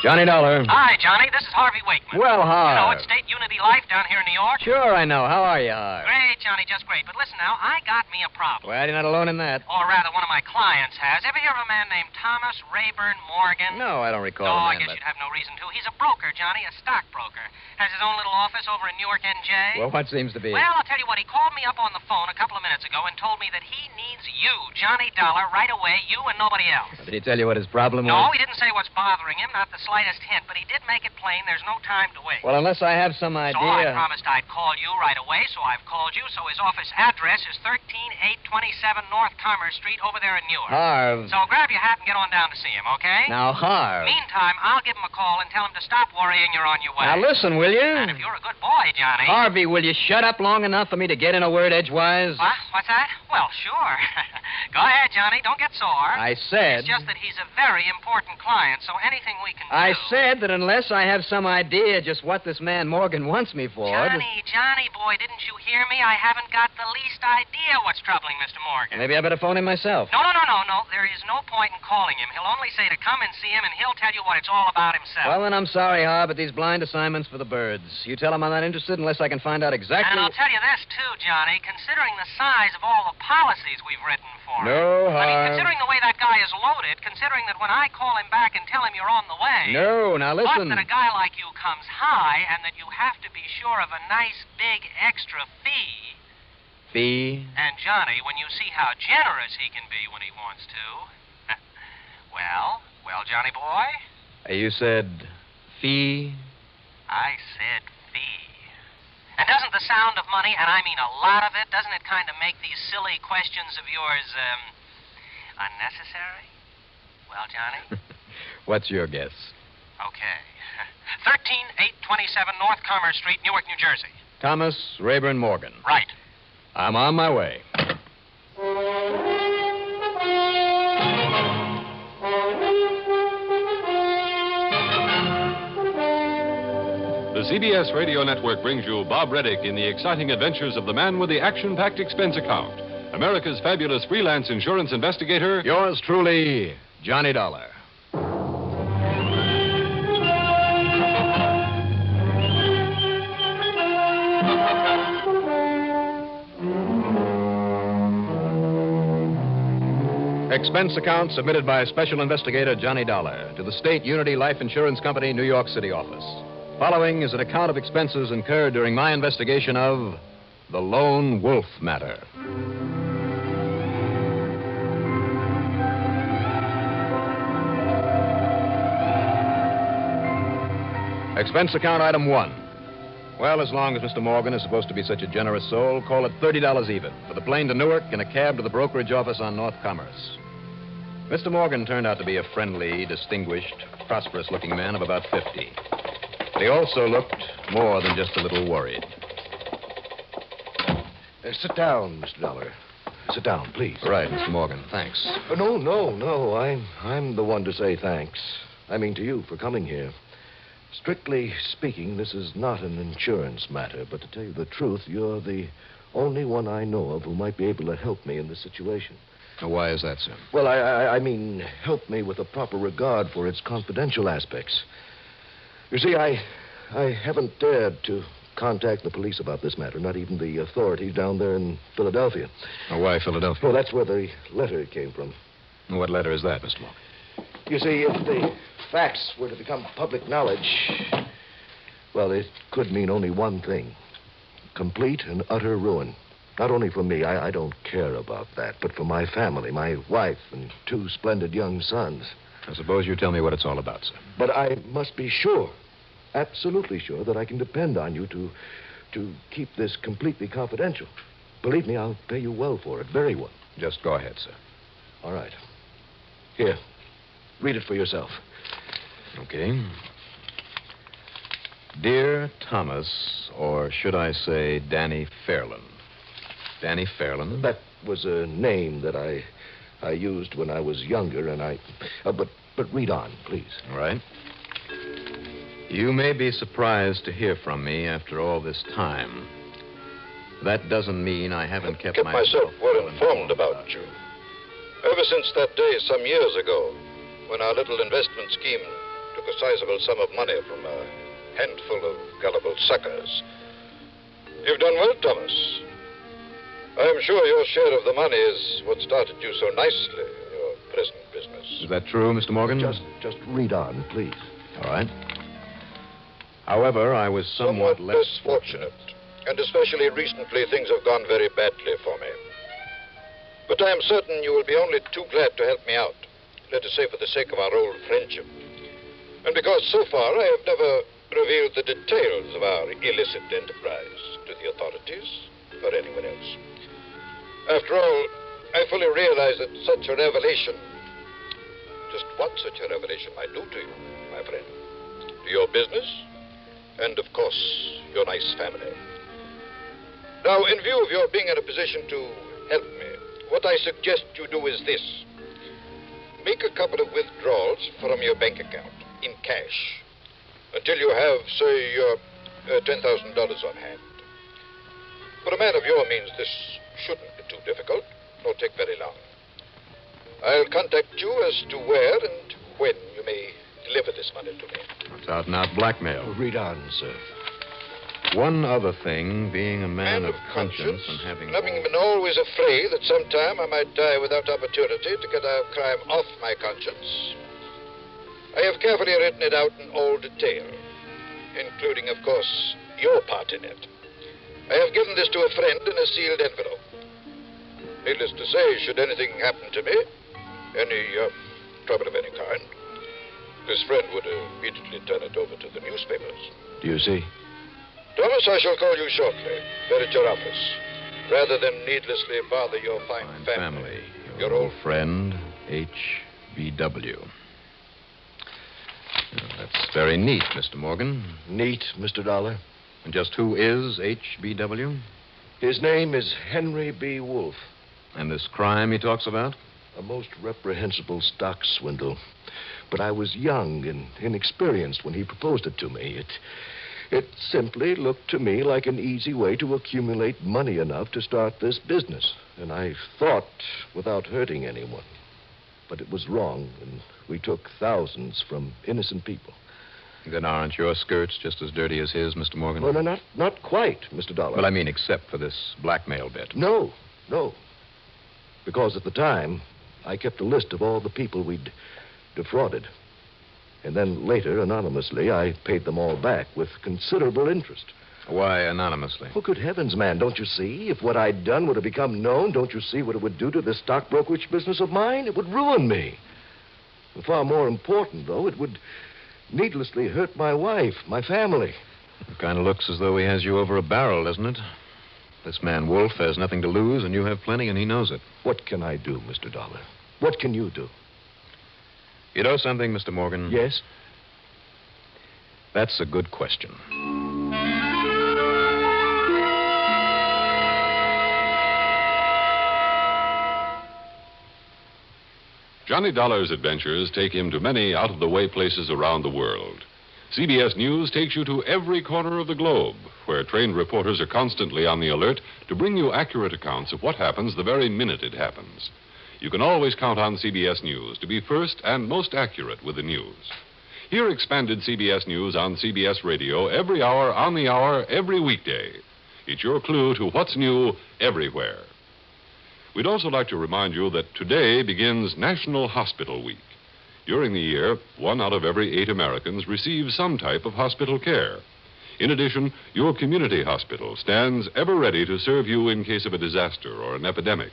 Johnny Dollar. Hi, Johnny. This is Harvey Wakeman. Well, Harv. You know, at State Unity Life down here in New York. Sure, I know. How are you, Harv? Great, Johnny, just great. But listen now, I got me a problem. Well, you're not alone in that. Or rather, one of my clients has. Ever hear of a man named Thomas Rayburn Morgan? No, I don't recall No, I him, guess you'd have no reason to. He's a broker, Johnny, a stockbroker. Has his own little office over in Newark, NJ. Well, what seems to be? Well, I'll tell you what. He called me up on the phone a couple of minutes ago and told me that he needs you, Johnny Dollar, right away, you and nobody else. Did he tell you what his problem was? No, he didn't say what's bothering him, not the slightest hint, but he did make it plain there's no time to wait. Well, unless I have some idea... So I promised I'd call you right away, so I've called you. So his office address is 13827 North Commerce Street over there in Newark. Harv. So grab your hat and get on down to see him, okay? Now, Harv. Meantime, I'll give him a call and tell him to stop worrying you're on your way. Now, listen, will you? And if you're a good boy, Johnny... Harvey, will you shut up long enough for me to get in a word edgewise? What? What's that? Well, sure. Go ahead, Johnny. Don't get sore. I said... It's just that he's a very important client, so anything we can do... I said that unless I have some idea just what this man Morgan wants me for... Johnny boy, didn't you hear me? I haven't got the least idea what's troubling Mr. Morgan. Maybe I better phone him myself. No. There is no point in calling him. He'll only say to come and see him, and he'll tell you what it's all about himself. Well, then I'm sorry, Harv, but these blind assignments for the birds. You tell him I'm not interested unless I can find out exactly... And I'll tell you this, too, Johnny. Considering the size of all the policies we've written for him... No, Harv. I mean, considering the way that guy is loaded, considering that when I call him back and tell him you're on the way... No, now listen... But that a guy like you comes high, and that you have to be sure of a nice, big, extra fee... Fee? And, Johnny, when you see how generous he can be when he wants to... Well, Johnny boy? You said fee? I said fee. And doesn't the sound of money, and I mean a lot of it, doesn't it kind of make these silly questions of yours, unnecessary? Well, Johnny? What's your guess? Okay. 13827 North Commerce Street, Newark, New Jersey. Thomas Rayburn Morgan. Right. I'm on my way. The CBS Radio Network brings you Bob Reddick in the exciting adventures of the man with the action-packed expense account, America's fabulous freelance insurance investigator. Yours truly, Johnny Dollar. Expense account submitted by Special Investigator Johnny Dollar to the State Unity Life Insurance Company, New York City office. Following is an account of expenses incurred during my investigation of the Lone Wolf matter. Expense account item 1. Well, as long as Mr. Morgan is supposed to be such a generous soul, call it $30 even for the plane to Newark and a cab to the brokerage office on North Commerce. Mr. Morgan turned out to be a friendly, distinguished, prosperous-looking man of about 50. But he also looked more than just a little worried. Sit down, Mr. Dollar. Sit down, please. Right, Mr. Morgan. Thanks. No. I'm the one to say thanks. I mean to you for coming here. Strictly speaking, this is not an insurance matter, but to tell you the truth, you're the only one I know of who might be able to help me in this situation. Now, why is that, sir? Well, I mean, help me with a proper regard for its confidential aspects. You see, I haven't dared to contact the police about this matter, not even the authorities down there in Philadelphia. Now, why Philadelphia? Well, that's where the letter came from. What letter is that, Mr. Morgan? You see, if the facts were to become public knowledge, well, it could mean only one thing. Complete and utter ruin. Not only for me, I don't care about that, but for my family, my wife, and 2 splendid young sons. I suppose you tell me what it's all about, sir. But I must be sure, absolutely sure, that I can depend on you to keep this completely confidential. Believe me, I'll pay you well for it, very well. Just go ahead, sir. All right. Here, read it for yourself. Okay. Dear Thomas, or should I say Danny Fairland? Danny Fairland? That was a name that I used when I was younger, and but read on, please. All right. You may be surprised to hear from me after all this time. That doesn't mean I haven't kept myself well informed about you. Ever since that day some years ago, when our little investment scheme took a sizable sum of money from a handful of gullible suckers. You've done well, Thomas. I'm sure your share of the money is what started you so nicely in your present business. Is that true, Mr. Morgan? Just read on, please. All right. However, I was somewhat less fortunate. And especially recently, things have gone very badly for me. But I am certain you will be only too glad to help me out. Let us say for the sake of our old friendship. And because so far I have never revealed the details of our illicit enterprise to the authorities or anyone else. After all, I fully realize that such a revelation, just what such a revelation might do to you, my friend, to your business, and of course, your nice family. Now, in view of your being in a position to help me, what I suggest you do is this. Make a couple of withdrawals from your bank account in cash until you have, say, $10,000 on hand. For a man of your means, this shouldn't be too difficult, nor take very long. I'll contact you as to where and when you may deliver this money to me. It's out and out blackmail. Read on, sir. One other thing, being a man of conscience and having been always afraid that sometime I might die without opportunity to get a crime off my conscience, I have carefully written it out in all detail, including, of course, your part in it. I have given this to a friend in a sealed envelope. Needless to say, should anything happen to me, any trouble of any kind, this friend would immediately turn it over to the newspapers. Do you see? Thomas, I shall call you shortly. There at your office. Rather than needlessly bother your fine family. Your old friend, H.B.W. That's very neat, Mr. Morgan. Neat, Mr. Dollar. And just who is H.B.W.? His name is Henry B. Wolf. And this crime he talks about? A most reprehensible stock swindle. But I was young and inexperienced when he proposed it to me. It simply looked to me like an easy way to accumulate money enough to start this business. And I thought without hurting anyone. But it was wrong, and we took thousands from innocent people. Then aren't your skirts just as dirty as his, Mr. Morgan? Well, no, not quite, Mr. Dollar. Well, I mean, except for this blackmail bit. No. Because at the time, I kept a list of all the people we'd defrauded. And then later, anonymously, I paid them all back with considerable interest. Why anonymously? Oh, good heavens, man, don't you see? If what I'd done would have become known, don't you see what it would do to this stock brokerage business of mine? It would ruin me. And far more important, though, it would needlessly hurt my wife, my family. It kind of looks as though he has you over a barrel, doesn't it? This man Wolf has nothing to lose, and you have plenty, and he knows it. What can I do, Mr. Dollar? What can you do? You know something, Mr. Morgan? Yes? That's a good question. Johnny Dollar's adventures take him to many out-of-the-way places around the world. CBS News takes you to every corner of the globe, where trained reporters are constantly on the alert to bring you accurate accounts of what happens the very minute it happens. You can always count on CBS News to be first and most accurate with the news. Hear expanded CBS News on CBS Radio every hour, on the hour, every weekday. It's your clue to what's new everywhere. We'd also like to remind you that today begins National Hospital Week. During the year, 1 out of every 8 Americans receives some type of hospital care. In addition, your community hospital stands ever ready to serve you in case of a disaster or an epidemic.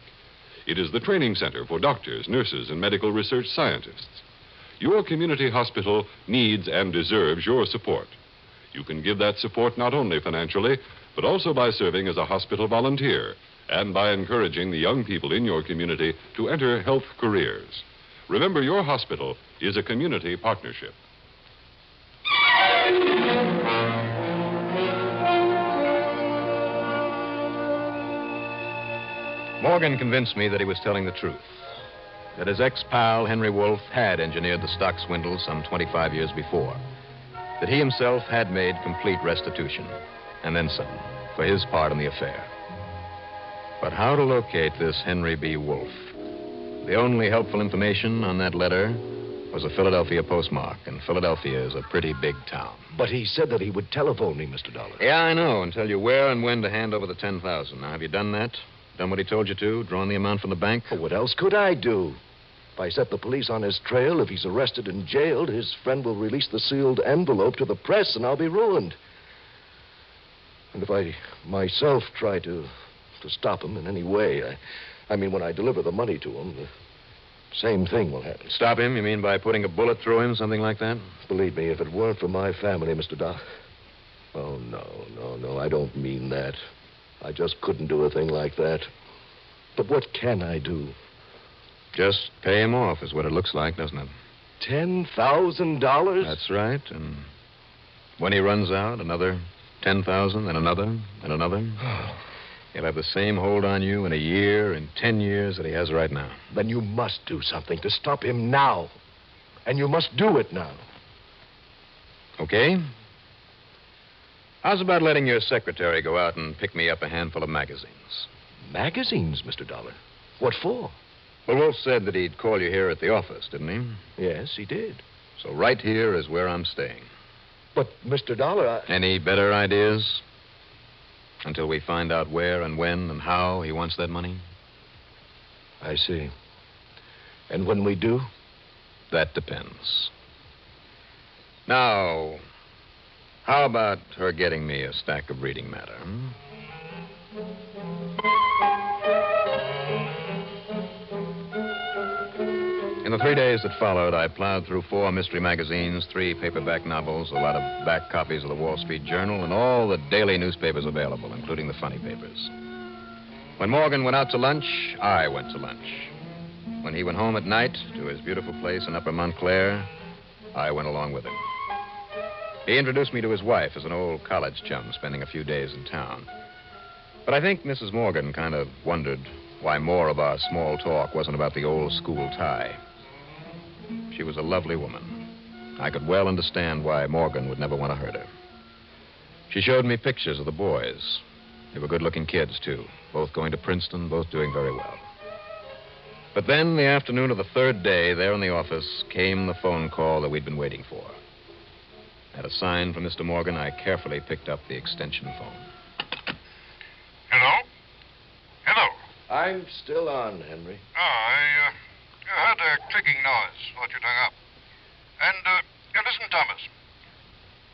It is the training center for doctors, nurses, and medical research scientists. Your community hospital needs and deserves your support. You can give that support not only financially, but also by serving as a hospital volunteer and by encouraging the young people in your community to enter health careers. Remember, your hospital is a community partnership. Morgan convinced me that he was telling the truth. That his ex-pal, Henry Wolf, had engineered the stock swindle some 25 years before. That he himself had made complete restitution, and then some, for his part in the affair. But how to locate this Henry B. Wolf? The only helpful information on that letter was a Philadelphia postmark, and Philadelphia is a pretty big town. But he said that he would telephone me, Mr. Dollar. Yeah, I know, and tell you where and when to hand over the $10,000. Now, have you done that? Done what he told you to? Drawn the amount from the bank? Well, what else could I do? If I set the police on his trail, if he's arrested and jailed, his friend will release the sealed envelope to the press, and I'll be ruined. And if I myself try to stop him in any way, I mean, when I deliver the money to him, the same thing will happen. Stop him? You mean by putting a bullet through him, something like that? Believe me, if it weren't for my family, Mr. Doc. Oh, no, I don't mean that. I just couldn't do a thing like that. But what can I do? Just pay him off is what it looks like, doesn't it? $10,000? That's right, and when he runs out, another 10,000, and another, and another. He'll have the same hold on you in a year, in 10 years that he has right now. Then you must do something to stop him now. And you must do it now. Okay. How's about letting your secretary go out and pick me up a handful of magazines? Magazines, Mr. Dollar? What for? Well, Wolf said that he'd call you here at the office, didn't he? Yes, he did. So right here is where I'm staying. But, Mr. Dollar, Any better ideas? Until we find out where and when and how he wants that money? I see. And when we do? That depends. Now, how about her getting me a stack of reading matter? In the 3 days that followed, I plowed through 4 mystery magazines, 3 paperback novels, a lot of back copies of the Wall Street Journal, and all the daily newspapers available, including the funny papers. When Morgan went out to lunch, I went to lunch. When he went home at night to his beautiful place in Upper Montclair, I went along with him. He introduced me to his wife as an old college chum spending a few days in town. But I think Mrs. Morgan kind of wondered why more of our small talk wasn't about the old school tie. She was a lovely woman. I could well understand why Morgan would never want to hurt her. She showed me pictures of the boys. They were good-looking kids, too, both going to Princeton, both doing very well. But then, the afternoon of the 3rd day, there in the office, came the phone call that we'd been waiting for. At a sign from Mr. Morgan, I carefully picked up the extension phone. Hello? Hello? I'm still on, Henry. I heard a clicking noise. Thought you'd hung up. And, listen, Thomas.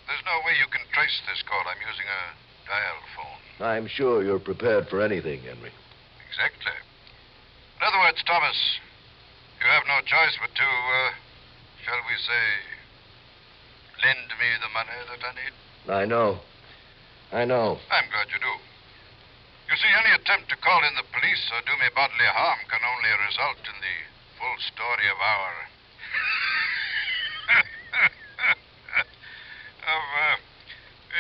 There's no way you can trace this call. I'm using a dial phone. I'm sure you're prepared for anything, Henry. Exactly. In other words, Thomas, you have no choice but to, shall we say, lend me the money that I need. I know. I'm glad you do. You see, any attempt to call in the police or do me bodily harm can only result in the full story of our...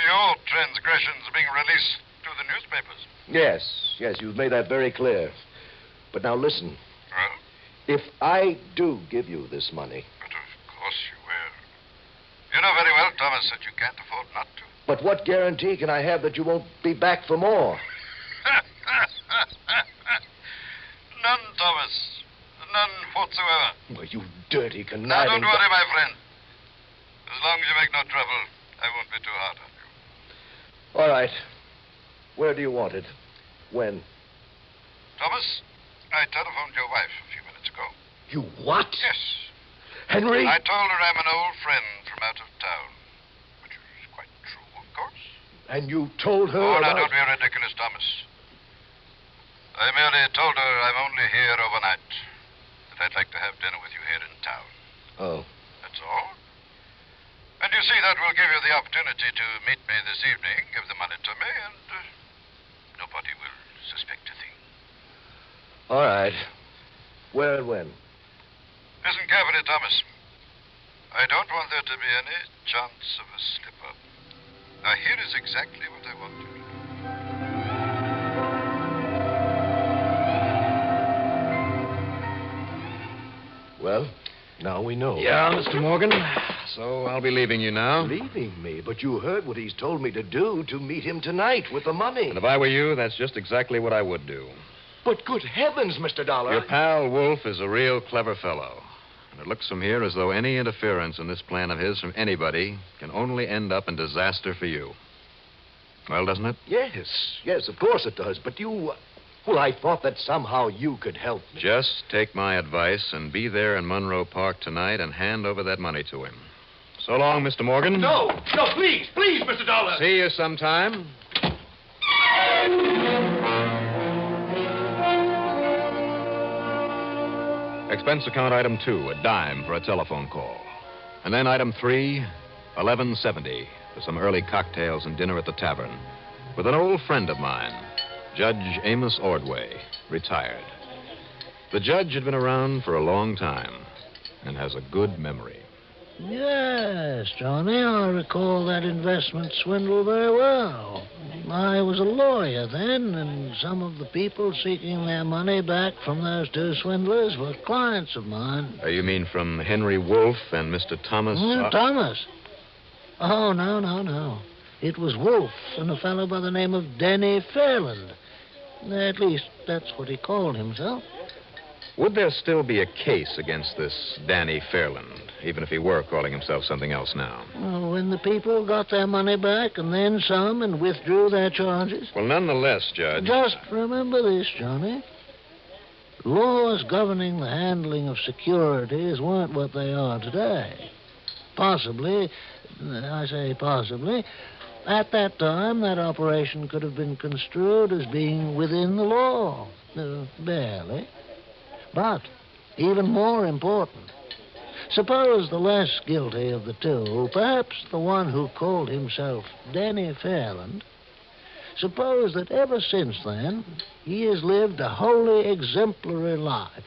your transgressions being released to the newspapers. Yes, you've made that very clear. But now listen. Well? If I do give you this money... But of course you will. You know very well, Thomas, that you can't afford not to. But what guarantee can I have that you won't be back for more? None, Thomas. None whatsoever. Well, you dirty, Now, conniving... don't worry, my friend. As long as you make no trouble, I won't be too hard on you. All right. Where do you want it? When? Thomas, I telephoned your wife a few minutes ago. You what? Yes. Henry? I told her I'm an old friend from out of town. Which is quite true, of course. And you told her Oh, now, about... don't be ridiculous, Thomas. I merely told her I'm only here overnight. That I'd like to have dinner with you here in town. Oh. That's all. And you see, that will give you the opportunity to meet me this evening, give the money to me, and nobody will suspect a thing. All right. Where and when? Listen carefully, Thomas. I don't want there to be any chance of a slip-up. Now, here is exactly what I want you to do. Well, now we know. Yeah, Mr. Morgan. So I'll be leaving you now. Leaving me? But you heard what he's told me to do, to meet him tonight with the money. And if I were you, that's just exactly what I would do. But good heavens, Mr. Dollar. Your pal, Wolf, is a real clever fellow. And it looks from here as though any interference in this plan of his from anybody can only end up in disaster for you. Well, doesn't it? Yes, of course it does. But you... Well, I thought that somehow you could help me. Just take my advice and be there in Monroe Park tonight and hand over that money to him. So long, Mr. Morgan. No, please, Mr. Dollar. See you sometime. Expense account item 2, a dime for a telephone call. And then item 3, $11.70 for some early cocktails and dinner at the tavern with an old friend of mine, Judge Amos Ordway, retired. The judge had been around for a long time and has a good memory. Yes, Johnny, I recall that investment swindle very well. I was a lawyer then, and some of the people seeking their money back from those two swindlers were clients of mine. You mean from Henry Wolfe and Mr. Thomas? Thomas? Oh, no. It was Wolfe and a fellow by the name of Denny Fairland. At least, that's what he called himself. Would there still be a case against this Danny Fairland, even if he were calling himself something else now? Well, when the people got their money back and then some and withdrew their charges? Well, nonetheless, Judge... Just remember this, Johnny. Laws governing the handling of securities weren't what they are today. Possibly, I say possibly, at that time that operation could have been construed as being within the law. Barely. But, even more important, suppose the less guilty of the two, perhaps the one who called himself Denny Fairland, suppose that ever since then he has lived a wholly exemplary life,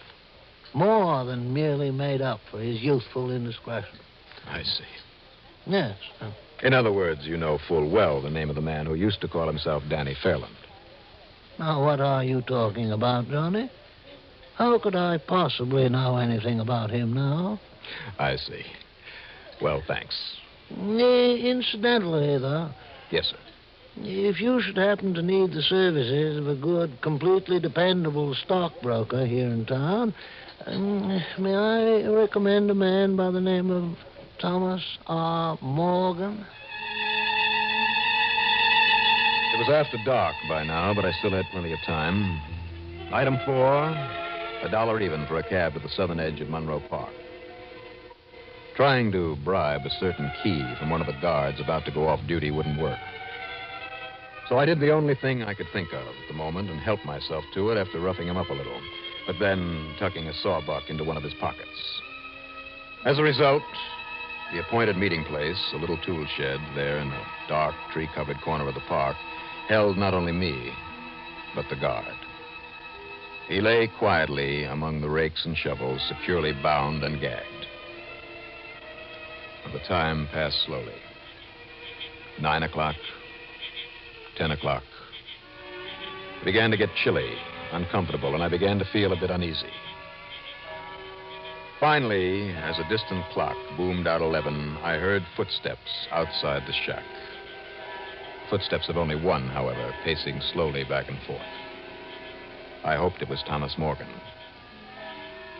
more than merely made up for his youthful indiscretion. I see. Yes. In other words, you know full well the name of the man who used to call himself Danny Fairland. Now, what are you talking about, Johnny? How could I possibly know anything about him now? I see. Well, thanks. Incidentally, though... Yes, sir. If you should happen to need the services of a good, completely dependable stockbroker here in town, may I recommend a man by the name of Thomas R. Morgan? It was after dark by now, but I still had plenty of time. Item 4... $1 even for a cab to the southern edge of Monroe Park. Trying to bribe a certain key from one of the guards about to go off duty wouldn't work. So I did the only thing I could think of at the moment and helped myself to it after roughing him up a little, but then tucking a sawbuck into one of his pockets. As a result, the appointed meeting place, a little tool shed there in a dark, tree-covered corner of the park, held not only me, but the guard. He lay quietly among the rakes and shovels, securely bound and gagged. The time passed slowly. 9 o'clock, 10 o'clock. It began to get chilly, uncomfortable, and I began to feel a bit uneasy. Finally, as a distant clock boomed out 11, I heard footsteps outside the shack. Footsteps of only one, however, pacing slowly back and forth. I hoped it was Thomas Morgan.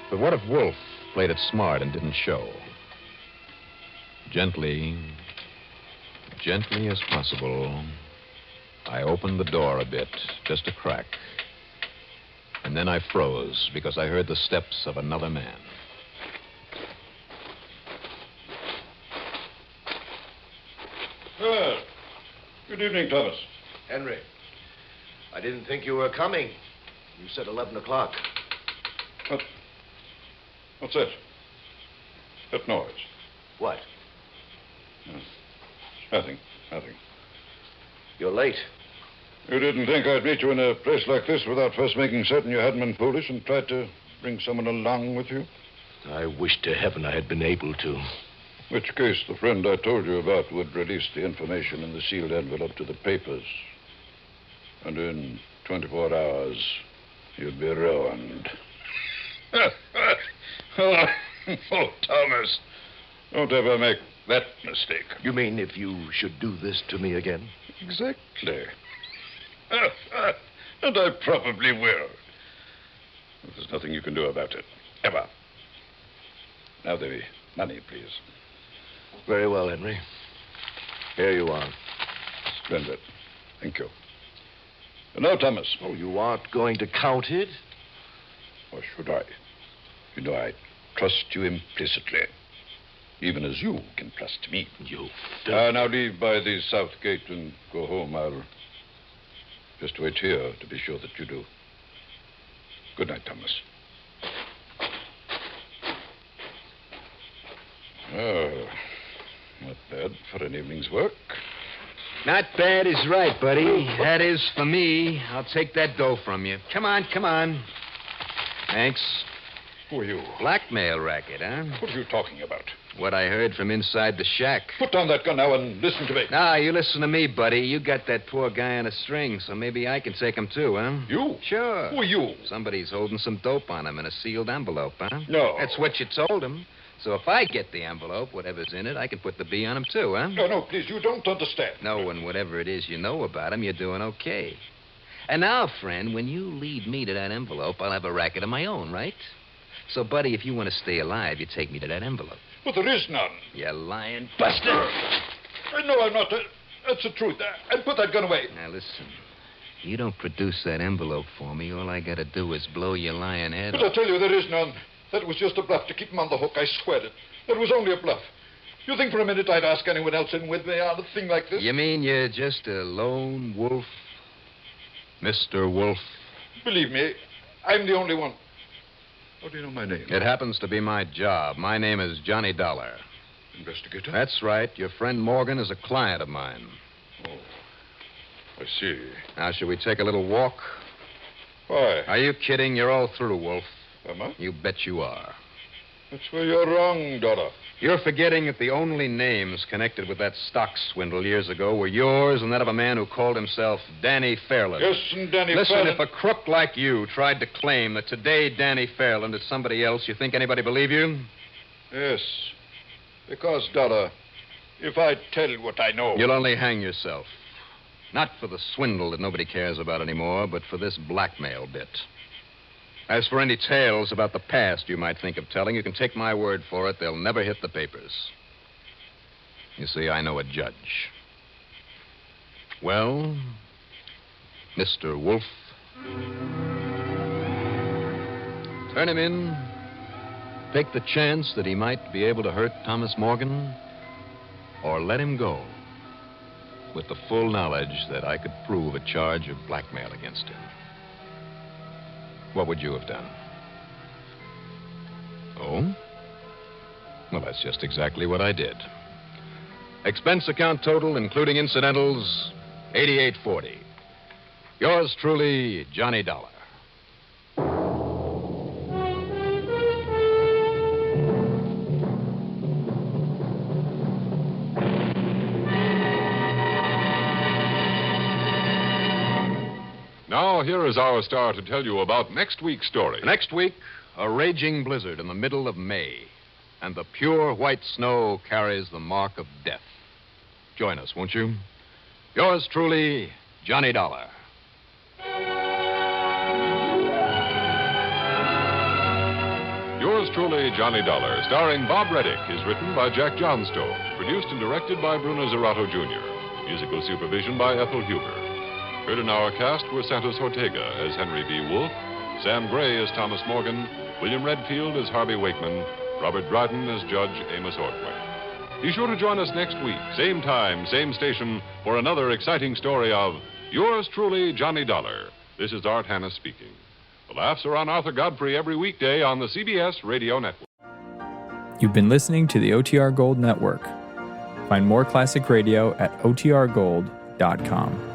But what if Wolfe played it smart and didn't show? Gently as possible, I opened the door a bit, just a crack. And then I froze because I heard the steps of another man. Good evening, Thomas. Henry, I didn't think you were coming. You said 11 o'clock. What's that? That noise? What? Nothing. You're late. You didn't think I'd meet you in a place like this without first making certain you hadn't been foolish and tried to bring someone along with you? I wish to heaven I had been able to. In which case, the friend I told you about would release the information in the sealed envelope to the papers. And in 24 hours, you'd be ruined. Oh, Thomas, don't ever make that mistake. You mean if you should do this to me again? Exactly. And I probably will. There's nothing you can do about it. Ever. Now the money, please. Very well, Henry. Here you are. Splendid. Thank you. Now, Thomas. Oh, you aren't going to count it? Or should I? You know, I trust you implicitly. Even as you can trust me. You now leave by the south gate and go home. I'll just wait here to be sure that you do. Good night, Thomas. Oh, not bad for an evening's work. Not bad is right, buddy. That is for me. I'll take that dough from you. Come on, come on. Thanks. Who are you? Blackmail racket, huh? What are you talking about? What I heard from inside the shack. Put down that gun now and listen to me. Nah, you listen to me, buddy. You got that poor guy on a string, so maybe I can take him too, huh? You? Sure. Who are you? Somebody's holding some dope on him in a sealed envelope, huh? No. That's what you told him. So if I get the envelope, whatever's in it, I can put the B on him too, huh? No, please, you don't understand. No, and whatever it is you know about him, you're doing okay. And now, friend, when you lead me to that envelope, I'll have a racket of my own, right? So, buddy, if you want to stay alive, you take me to that envelope. But there is none. You lying buster. No, I'm not. That's the truth. And put that gun away. Now, listen. You don't produce that envelope for me, all I got to do is blow your lying head But off. I tell you, there is none. That was just a bluff to keep him on the hook. I swear it. That was only a bluff. You think for a minute I'd ask anyone else in with me on a thing like this? You mean you're just a lone wolf? Mr. Wolf? Believe me, I'm the only one. How do you know my name? It happens to be my job. My name is Johnny Dollar. Investigator? That's right. Your friend Morgan is a client of mine. Oh, I see. Now, should we take a little walk? Why? Are you kidding? You're all through, Wolf. Am I? You bet you are. That's where you're wrong, Dollar. You're forgetting that the only names connected with that stock swindle years ago were yours and that of a man who called himself Danny Fairland. Yes, and Danny Listen, Fairland... if a crook like you tried to claim that today Danny Fairland is somebody else, you think anybody believe you? Yes. Because, Dollar, if I tell what I know... You'll only hang yourself. Not for the swindle that nobody cares about anymore, but for this blackmail bit. As for any tales about the past you might think of telling, you can take my word for it, they'll never hit the papers. You see, I know a judge. Well, Mr. Wolf, turn him in. Take the chance that he might be able to hurt Thomas Morgan, or let him go with the full knowledge that I could prove a charge of blackmail against him. What would you have done? Oh? Well, that's just exactly what I did. Expense account total, including incidentals, $88.40. Yours truly, Johnny Dollar. Now, here is our star to tell you about next week's story. Next week, a raging blizzard in the middle of May, and the pure white snow carries the mark of death. Join us, won't you? Yours truly, Johnny Dollar. Yours truly, Johnny Dollar, starring Bob Reddick, is written by Jack Johnstone, produced and directed by Bruno Zerato Jr., musical supervision by Ethel Huber. Heard in our cast were Santos Ortega as Henry B. Wolfe, Sam Gray as Thomas Morgan, William Redfield as Harvey Wakeman, Robert Dryden as Judge Amos Ordway. Be sure to join us next week, same time, same station, for another exciting story of Yours truly, Johnny Dollar. This is Art Hanna speaking. The laughs are on Arthur Godfrey every weekday on the CBS Radio Network. You've been listening to the OTR Gold Network. Find more classic radio at otrgold.com.